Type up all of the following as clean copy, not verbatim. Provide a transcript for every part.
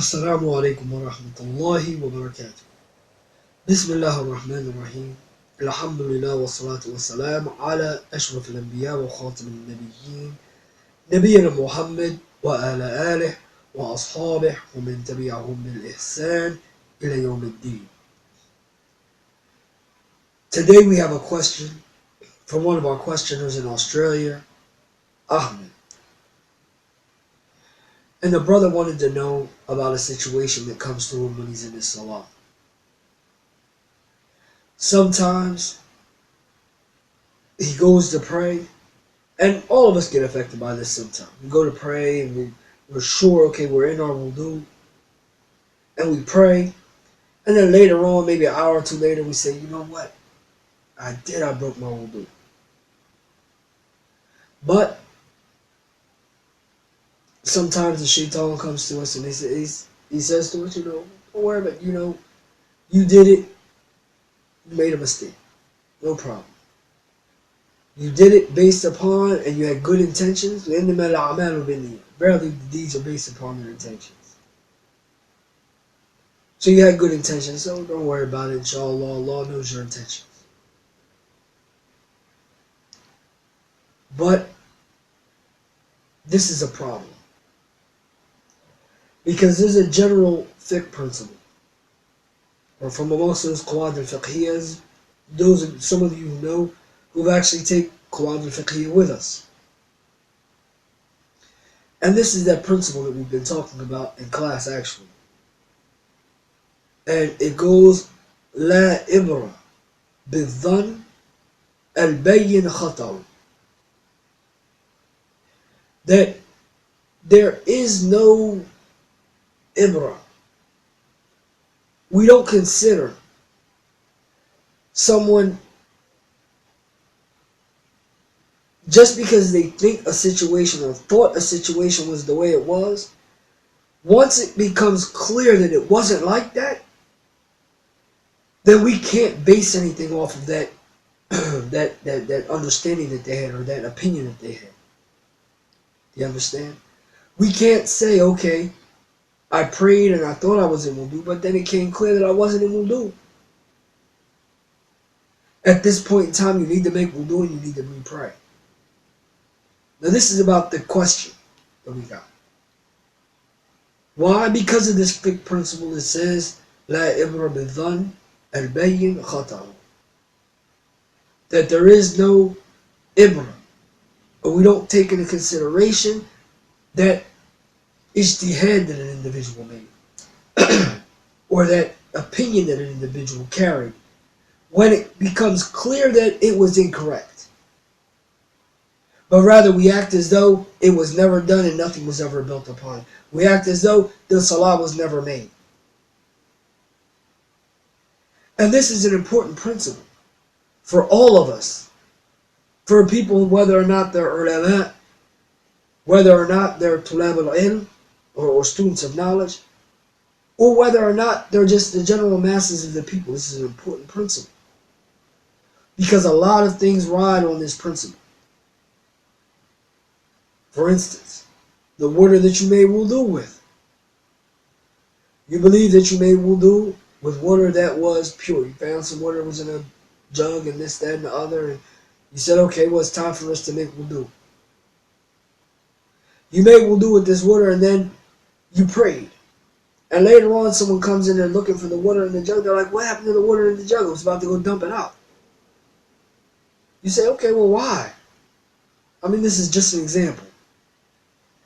Assalamu alaikum wa rahmatullahi wa barakatuh. Bismillah ar-Rahman ar-Rahim. Alhamdulillah wa salatu wa salam ala ashraf al-anbiya wa khatim al-nabiyyin. Nabiyyina Muhammad wa ala alih wa ashabih wa man tabi'ahum bil ihsan ila yawm al-din. Today we have a question from one of our questioners in Australia, Ahmed. And the brother wanted to know about a situation that comes to him when he's in his salah. Sometimes he goes to pray, and all of us get affected by this sometimes. We go to pray and we're sure, okay, we're in our wudu, and we pray, and then later on, maybe an hour or two later, we say, you know what? I broke my wudu. But sometimes the shaitan comes to us and he says to us, don't worry about it, you did it, you made a mistake, no problem. You did it based upon, and you had good intentions. Verily the deeds are based upon their intentions. So you had good intentions, so don't worry about it, inshallah, Allah knows your intentions. But this is a problem. Because there's a general fiqh principle, or from amongst those qawad al-fiqhiyas, some of you know who've actually taken qawad al-fiqhiyya with us. And this is that principle that we've been talking about in class actually. And it goes, La ibra bidhan al-bayyin khataw. That there is no ibra. We don't consider someone just because they think a situation or thought a situation was the way it was. Once it becomes clear that it wasn't like that, then we can't base anything off of that that understanding that they had or that opinion that they had. You understand? We can't say, okay, I prayed and I thought I was in wudu, but then it came clear that I wasn't in wudu. At this point in time, you need to make wudu and you need to re-pray. Now this is about the question that we got. Why? Because of this fiqh principle that says, La ibra bidhan al-bayyin khataw. That there is no ibra. Or we don't take into consideration that ijtihad that an individual made, or that opinion that an individual carried, when it becomes clear that it was incorrect. But rather we act as though it was never done and nothing was ever built upon. We act as though the salah was never made. And this is an important principle for all of us. For people, whether or not they're ulama, whether or not they're tulab al-ilm, or students of knowledge, or whether or not they're just the general masses of the people. This is an important principle. Because a lot of things ride on this principle. For instance, the water that you made wudu with. You believe that you made wudu with water that was pure. You found some water that was in a jug and this, that, and the other, and you said, okay, well, it's time for us to make wudu. You made wudu with this water and then you prayed. And later on, someone comes in there looking for the water in the jug. They're like, what happened to the water in the jug? I was about to go dump it out. You say, okay, well, why? I mean, this is just an example.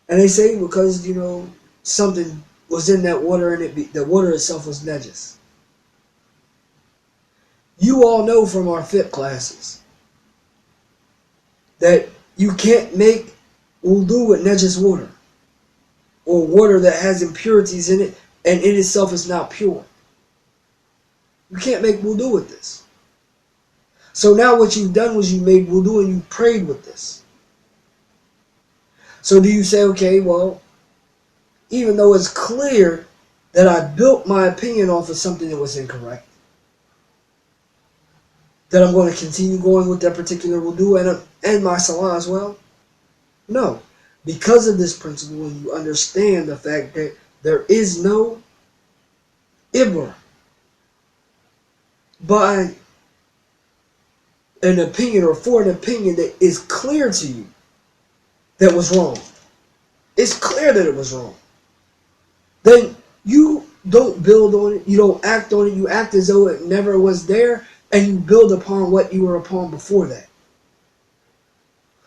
And they say because, something was in that water and the water itself was najis. You all know from our fiqh classes that you can't make wudu with najis water, or water that has impurities in it and in itself is not pure. You can't make wudu with this. So now what you've done was you made wudu and you prayed with this. So do you say, okay, well, even though it's clear that I built my opinion off of something that was incorrect, that I'm going to continue going with that particular wudu and my salah as well? No. Because of this principle, when you understand the fact that There is no ibra by an opinion or for an opinion that is clear to you that was wrong. It's clear that it was wrong. Then you don't build on it. You don't act on it. You act as though it never was there, and you build upon what you were upon before that.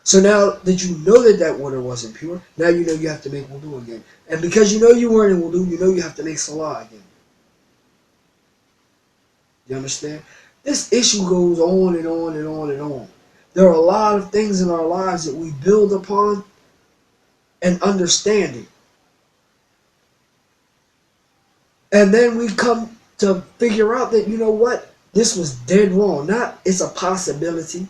So now that you know that that water wasn't pure, now you know you have to make wudu again. And because you know you weren't in wudu, you know you have to make salah again. You understand? This issue goes on and on and on and on. There are a lot of things in our lives that we build upon and understanding. And then we come to figure out that, you know what? This was dead wrong. Not it's a possibility.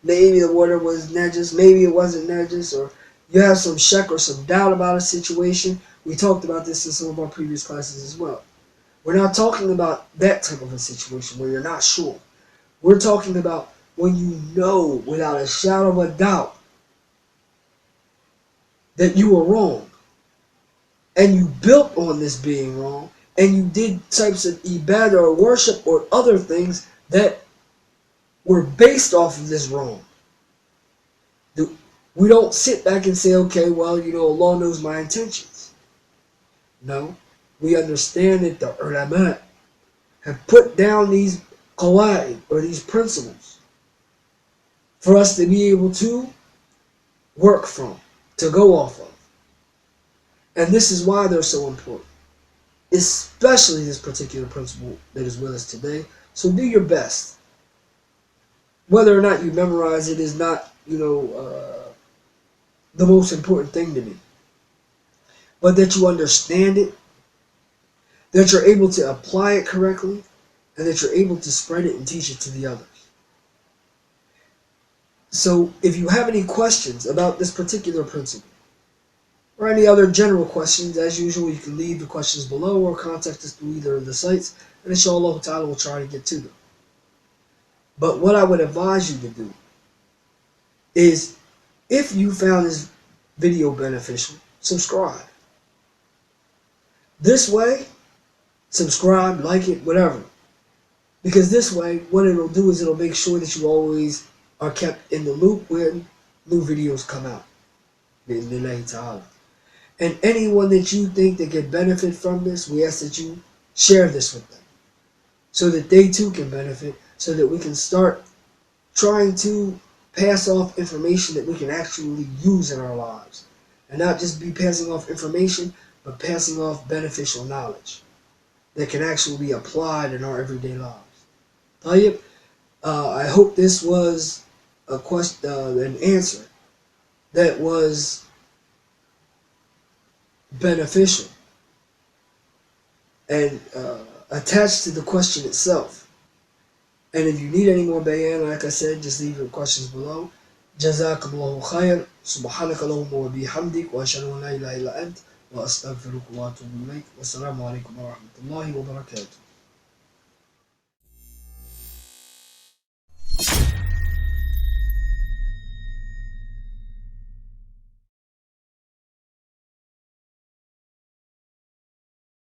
Maybe the water was najis, maybe it wasn't najis, or you have some shak or some doubt about a situation. We talked about this in some of our previous classes as well. We're not talking about that type of a situation where you're not sure. We're talking about when you know without a shadow of a doubt that you were wrong. And you built on this being wrong. And you did types of ibadah or worship or other things that were based off of this wrong. We don't sit back and say, okay, well, you know, Allah knows my intentions. No. We understand that the ulama have put down these qawaid or these principles for us to be able to work from, to go off of. And this is why they're so important. Especially this particular principle that is with us today. So do your best. Whether or not you memorize it is not, you know, the most important thing to me. But that you understand it, that you're able to apply it correctly, and that you're able to spread it and teach it to the others. So if you have any questions about this particular principle, or any other general questions, as usual, you can leave the questions below or contact us through either of the sites, and inshallah ta'ala we'll try to get to them. But what I would advise you to do is, if you found this video beneficial, subscribe. This way, subscribe, like it, whatever. Because this way, what it'll do is it'll make sure that you always are kept in the loop when new videos come out. Bi'idhnillahi ta'ala. And anyone that you think that can benefit from this, we ask that you share this with them. So that they too can benefit, so that we can start trying to pass off information that we can actually use in our lives. And not just be passing off information, but passing off beneficial knowledge that can actually be applied in our everyday lives. Tayyib, I hope this was a question, an answer that was beneficial and attached to the question itself. And if you need any more bayan, like I said, just leave your questions below. Jazakallahu khair. Subhanaka Allahumma wa bihamdik. Wa ashhadu an la ilaha illa ant. Wa astaghfiruka wa atubu ilayk. Wassalamu alaikum wa rahmatullahi wa barakatuh.